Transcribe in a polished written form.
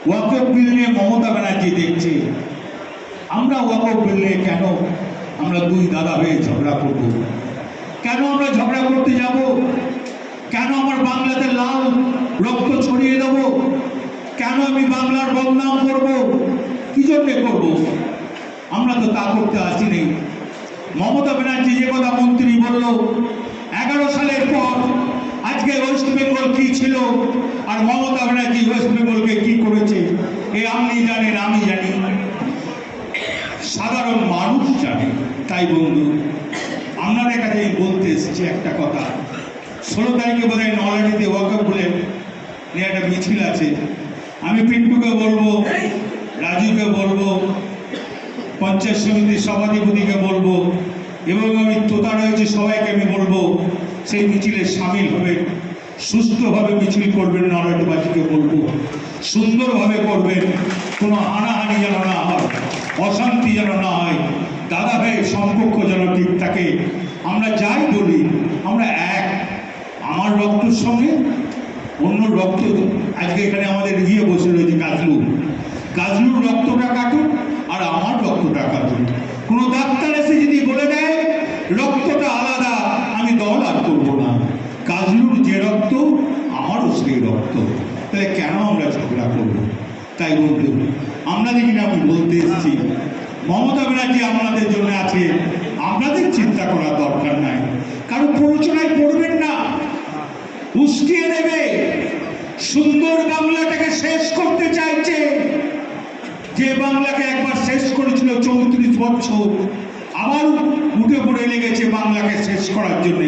ওয়াকফ বিল নিয়ে মমতা ব্যানার্জি দেখছে, আমরা ওয়াকফ বিল নিয়ে কেন আমরা দুই দাদা হয়ে ঝগড়া করব? কেন আমরা ঝগড়া করতে যাব? কেন আমার বাংলাতে লাল রক্ত ছড়িয়ে দেব? কেন আমি বাংলার বদনাম করব? কি জন্যে করব? আমরা তো তা করতে আসিনি। মমতা ব্যানার্জি যে কথা মন্ত্রী বলল, 11 সালের পর আজকে ওয়েস্ট বেঙ্গল কি ছিল আর মমতা ব্যানার্জি ওয়েস্ট বেঙ্গলকে কি করেছে, এ আপনি জানেন, আমি জানি, সাধারণ মানুষ জানে। তাই বন্ধু, আপনাদের কাছে বলতে এসেছি একটা কথা। 16 তারিখে বোধ হয় নলহাটিতে ওয়াকফ বলে নিয়ে একটা মিছিল আছে। আমি পিন্টুকে বলবো, রাজুকে বলবো, পঞ্চায়েত সমিতির সভাধিপতিকে বলবো এবং আমি তোতা রয়েছে সবাইকে আমি বলবো সেই মিছিলে সামিল হবেন, সুস্থভাবে মিছিল করবেন। নলহাটিবাসীকে বলবো সুন্দরভাবে করবেন, কোনো হানাহানি যেন না হয়, অশান্তি যেন না হয়, দাদা ভাইয়ের সম্পর্ক যেন ঠিক থাকে। আমরা যাই বলি আমরা এক, আমার রক্তের সঙ্গে অন্য রক্ত। আজকে এখানে আমাদের গিয়ে বসে রয়েছে গাজলুর রক্তটা কাটুন আর আমার রক্তটা কাটুন। কোনো ডাক্তার এসে যদি বলে দেয় রক্তটা আলাদা, আমি দল আর করবো না। গাজলুর যে রক্ত আমারও সেই রক্ত, তাহলে কেন আমরা ঝগড়া করবো? তাই বলতে আপনাদের কিনা আমি বলতে এসেছি, মমতা ব্যানার্জি আপনাদের জন্য আছে, আপনাদের চিন্তা করার দরকার নাই। কারণ প্ররোচনায় পড়বেন না, উস্কিয়ে দেবে। সুন্দর বাংলাটাকে শেষ করতে চাইছে, যে বাংলাকে একবার শেষ করেছিল 34 বছর, আবার উঠে পড়ে লেগেছে বাংলাকে শেষ করার জন্য।